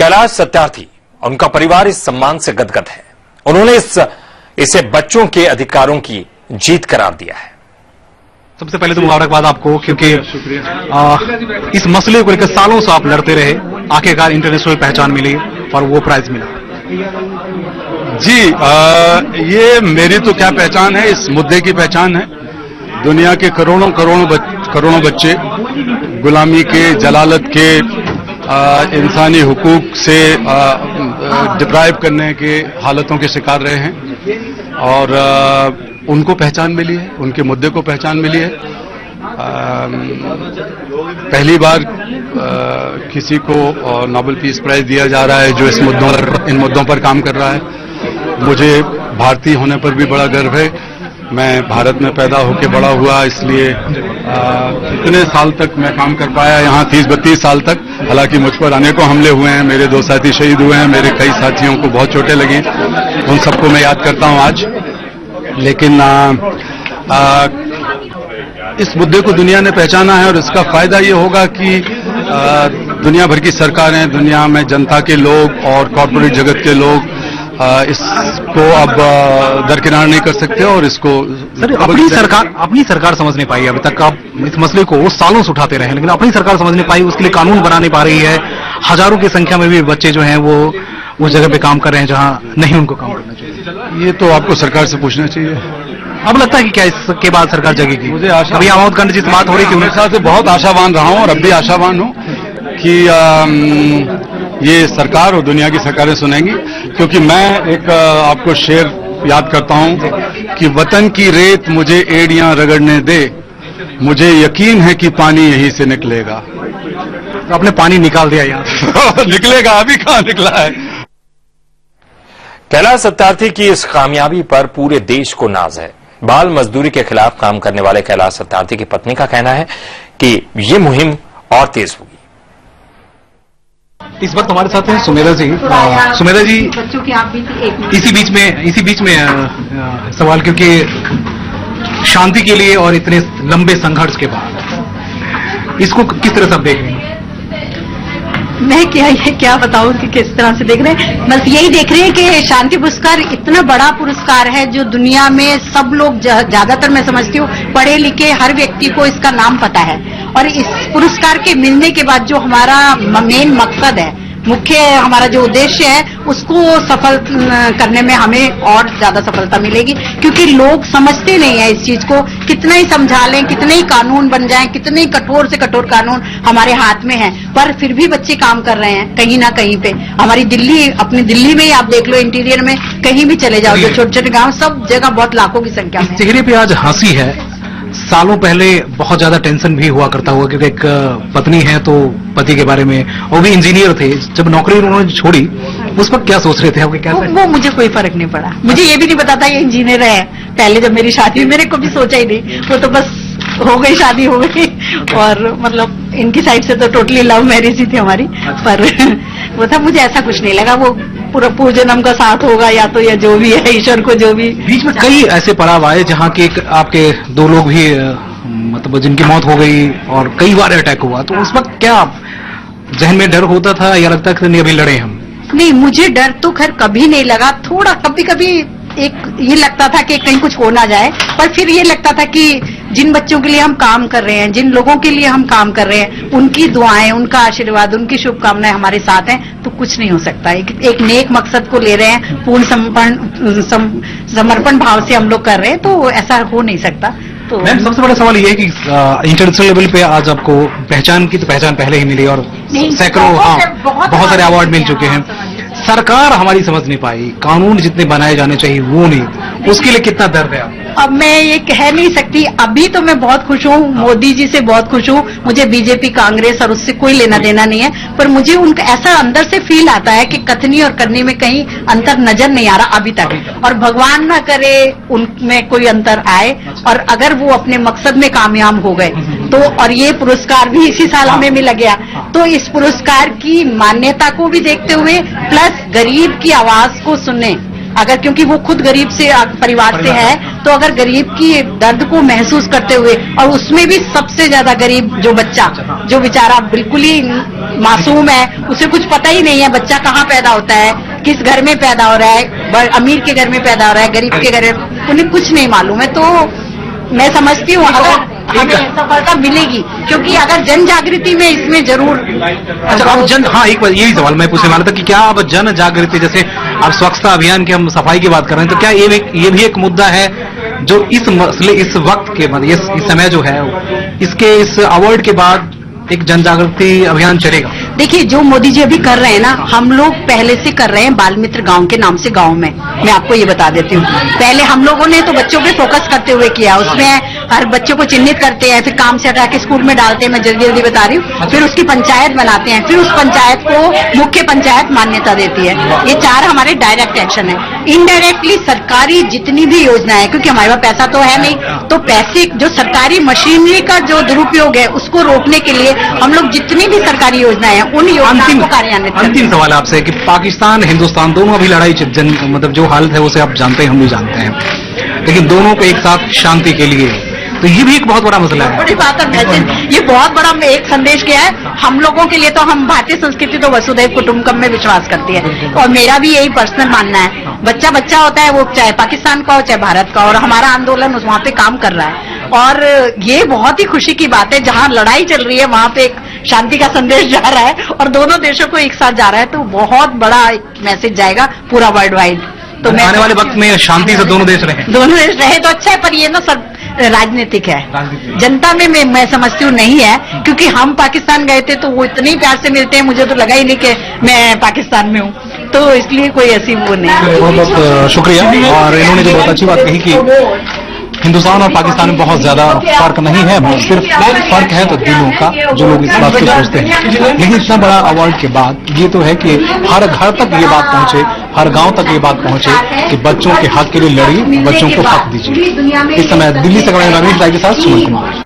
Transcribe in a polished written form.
कैलाश सत्यार्थी और उनका परिवार इस सम्मान से गदगद है। उन्होंने इसे बच्चों के अधिकारों की जीत करार दिया है। सबसे पहले तो मुबारकबाद आपको, क्योंकि इस मसले को लेकर सालों से आप लड़ते रहे, आखिरकार इंटरनेशनल पहचान मिली और वो प्राइज मिला। जी, ये मेरी तो क्या पहचान है, इस मुद्दे की पहचान है। दुनिया के करोड़ों बच्चे गुलामी के, जलालत के, इंसानी हुकूक से डिप्राइव करने के हालतों के शिकार रहे हैं और उनको पहचान मिली है, उनके मुद्दे को पहचान मिली है। पहली बार किसी को नोबेल पीस प्राइज दिया जा रहा है जो इन मुद्दों पर काम कर रहा है। मुझे भारतीय होने पर भी बड़ा गर्व है। मैं भारत में पैदा होकर बड़ा हुआ, इसलिए इतने साल तक मैं काम कर पाया यहाँ, 30-32 साल तक। हालांकि मुझ पर अनेकों हमले हुए हैं, मेरे 2 साथी शहीद हुए हैं, मेरे कई साथियों को बहुत चोटें लगी, उन सबको मैं याद करता हूँ आज। लेकिन इस मुद्दे को दुनिया ने पहचाना है और इसका फायदा ये होगा कि दुनिया भर की सरकारें, दुनिया में जनता के लोग और कॉर्पोरेट जगत के लोग इसको अब दरकिनार नहीं कर सकते और इसको सर अपनी सरकार समझ नहीं पाई। अभी तक आप इस मसले को सालों से उठाते रहे, लेकिन अपनी सरकार समझ नहीं पाई, उसके लिए कानून बना नहीं पा रही है। हजारों की संख्या में भी बच्चे जो हैं वो उस जगह पे काम कर रहे हैं जहां नहीं उनको काम करना चाहिए। ये तो आपको सरकार से पूछना चाहिए। अब लगता है कि क्या इसके बाद सरकार जगेगी? मुझे आशा, अभी आमोद खंड जी से बात हो रही थी, उनके साथ बहुत आशावान रहा हूं और अब भी आशावान हूं कि ये सरकार और दुनिया की सरकारें सुनेंगी, क्योंकि मैं एक आपको शेर याद करता हूं कि वतन की रेत मुझे एड़ियां रगड़ने दे, मुझे यकीन है कि पानी यहीं से निकलेगा। तो आपने पानी निकाल दिया यहाँ निकलेगा, अभी कहां निकला है। कैलाश सत्यार्थी की इस कामयाबी पर पूरे देश को नाज है। बाल मजदूरी के खिलाफ काम करने वाले कैलाश सत्यार्थी की पत्नी का कहना है कि ये मुहिम और तेज होगी। इस वक्त हमारे साथ हैं सुमेरा जी। सुमेरा जी, बच्चों की आप भी इसी बीच में सवाल, क्योंकि शांति के लिए और इतने लंबे संघर्ष के बाद इसको किस तरह से आप देख रहे हैं? मैं क्या बताऊं कि किस तरह से देख रहे हैं। बस यही देख रहे हैं कि शांति पुरस्कार इतना बड़ा पुरस्कार है जो दुनिया में सब लोग, ज्यादातर मैं समझती हूँ पढ़े लिखे हर व्यक्ति को इसका नाम पता है। और इस पुरस्कार के मिलने के बाद जो हमारा मेन मकसद है, मुख्य हमारा जो उद्देश्य है, उसको सफल करने में हमें और ज्यादा सफलता मिलेगी, क्योंकि लोग समझते नहीं है इस चीज को। कितना ही समझा लें, कितने ही कानून बन जाएं, कितने ही कठोर से कठोर कानून हमारे हाथ में हैं, पर फिर भी बच्चे काम कर रहे हैं कहीं ना कहीं पे। हमारी अपनी दिल्ली में ही आप देख लो, इंटीरियर में कहीं भी चले जाओ, जो छोटे छोटे गाँव, सब जगह बहुत लाखों की संख्या में। चेहरे पे आज हंसी है। सालों पहले बहुत ज्यादा टेंशन भी हुआ करता हुआ, क्योंकि एक पत्नी है तो पति के बारे में, वो भी इंजीनियर थे। जब नौकरी उन्होंने छोड़ी उस वक्त क्या सोच रहे थे आपके? क्या वो मुझे कोई फर्क नहीं पड़ा, मुझे ये भी नहीं पता था ये इंजीनियर है। पहले जब मेरी शादी, मेरे को भी सोचा ही नहीं, वो तो बस हो गई, शादी हो गई। और मतलब इनकी साइड से तो टोटली लव मैरिज ही थी हमारी, पर वो था, मुझे ऐसा कुछ नहीं लगा। वो पूरा पूर्वजन्म का साथ होगा या तो, या जो भी है, ईश्वर को जो भी। बीच में कई ऐसे पड़ाव आए जहाँ के आपके 2 लोग भी मतलब जिनकी मौत हो गई और कई बार अटैक हुआ, तो उस वक्त क्या जहन में डर होता था या लगता था नहीं अभी लड़े हम? नहीं, मुझे डर तो खैर कभी नहीं लगा। थोड़ा कभी कभी एक ये लगता था कि कहीं कुछ हो ना जाए, पर फिर ये लगता था कि जिन बच्चों के लिए हम काम कर रहे हैं, जिन लोगों के लिए हम काम कर रहे हैं, उनकी दुआएं, उनका आशीर्वाद, उनकी शुभकामनाएं हमारे साथ हैं, तो कुछ नहीं हो सकता। एक नेक मकसद को ले रहे हैं, पूर्ण समर्पण भाव से हम लोग कर रहे हैं, तो ऐसा हो नहीं सकता। तो मैम, सबसे बड़ा सवाल ये है कि इंटरनेशनल लेवल पे आज आपको पहचान की तो पहचान पहले ही मिली और सैकड़ों बहुत सारे अवार्ड मिल चुके हैं। सरकार हमारी समझ नहीं पाई, कानून जितने बनाए जाने चाहिए वो नहीं, उसके लिए कितना दर्द है आप? अब मैं ये कह नहीं सकती। अभी तो मैं बहुत खुश हूँ, मोदी जी से बहुत खुश हूँ। मुझे बीजेपी, कांग्रेस और उससे कोई लेना देना नहीं है, पर मुझे उनका ऐसा अंदर से फील आता है कि कथनी और करनी में कहीं अंतर नजर नहीं आ रहा अभी तक। और भगवान ना करे उनमें कोई अंतर आए, और अगर वो अपने मकसद में कामयाब हो गए तो, और ये पुरस्कार भी इसी साल हमें मिल गया, तो इस पुरस्कार की मान्यता को भी देखते हुए, प्लस गरीब की आवाज को सुनने, अगर क्योंकि वो खुद गरीब से परिवार से है, तो अगर गरीब की दर्द को महसूस करते हुए, और उसमें भी सबसे ज्यादा गरीब जो बच्चा, जो बेचारा बिल्कुल ही मासूम है, उसे कुछ पता ही नहीं है बच्चा कहाँ पैदा होता है, किस घर में पैदा हो रहा है, अमीर के घर में पैदा हो रहा है, गरीब के घर में, उन्हें कुछ नहीं मालूम है। तो मैं समझती हूँ अगर हमें सफलता मिलेगी, क्योंकि अगर जन जागृति में इसमें जरूर। अच्छा, अब हाँ, एक बार यही सवाल मैं पूछने वाला था कि क्या अब जन जागृति, जैसे अब स्वच्छता अभियान की हम सफाई की बात कर रहे हैं, तो क्या ये भी एक मुद्दा है जो इस मसले, इस वक्त के बाद, इस समय जो है, इसके इस अवार्ड के बाद एक जन जागृति अभियान चलेगा? देखिए, जो मोदी जी अभी कर रहे हैं ना, हम लोग पहले से कर रहे हैं बाल मित्र गांव के नाम से गांव में। मैं आपको ये बता देती हूँ, पहले हम लोगों ने तो बच्चों पे फोकस करते हुए किया, उसमें हर बच्चों को चिन्हित करते हैं, फिर काम से हटा के स्कूल में डालते हैं, मैं जल्दी जल्दी बता रही हूँ, फिर उसकी पंचायत बनाते हैं, फिर उस पंचायत को मुख्य पंचायत मान्यता देती है। ये 4 हमारे डायरेक्ट एक्शन है। इनडायरेक्टली सरकारी जितनी भी योजना है, क्योंकि हमारे पास पैसा तो है नहीं, तो पैसे जो सरकारी मशीनरी का जो दुरुपयोग है उसको रोकने के लिए हम लोग जितनी भी सरकारी योजनाएं हैं उन योजनाओं को कार्यान्वित करते हैं। अंतिम सवाल आपसे कि पाकिस्तान हिंदुस्तान दोनों अभी लड़ाई मतलब जो हालत है उसे आप जानते हैं, हम भी जानते हैं, लेकिन दोनों को एक साथ शांति के लिए, तो ये भी एक बहुत बड़ा मसला है। बड़ी बात है, मैसेज ये बहुत बड़ा एक संदेश क्या है हम लोगों के लिए। तो हम भारतीय संस्कृति तो वसुधैव कुटुंबकम में विश्वास करती है, और मेरा भी यही पर्सनल मानना है। बच्चा बच्चा होता है, वो चाहे पाकिस्तान का हो चाहे भारत का, और हमारा आंदोलन वहाँ पे काम कर रहा है। और ये बहुत ही खुशी की बात है, जहाँ लड़ाई चल रही है वहाँ पे एक शांति का संदेश जा रहा है, और दोनों देशों को एक साथ जा रहा है, तो बहुत बड़ा एक मैसेज जाएगा पूरा वर्ल्ड वाइड। तो आने वाले वक्त में शांति से दोनों देश रहे तो अच्छा है, पर ये ना सब राजनीतिक है, जनता में मैं समझती हूँ नहीं है, क्योंकि हम पाकिस्तान गए थे तो वो इतने प्यार से मिलते हैं, मुझे तो लगा ही नहीं कि मैं पाकिस्तान में हूँ, तो इसलिए कोई ऐसी वो नहीं। बहुत बहुत शुक्रिया। और इन्होंने जो बहुत अच्छी बात कही कि हिंदुस्तान और पाकिस्तान में बहुत ज्यादा फर्क नहीं है, सिर्फ फर्क है तो दिलों का, जो लोग इस बात को सोचते हैं। लेकिन इतना बड़ा अवार्ड के बाद ये तो है कि हर घर तक ये बात पहुंचे, हर गांव तक ये बात पहुंचे कि बच्चों के हक के लिए लड़िए, बच्चों को हक दीजिए। इस समय दिल्ली से रमेश राय के साथ सुमन कुमार।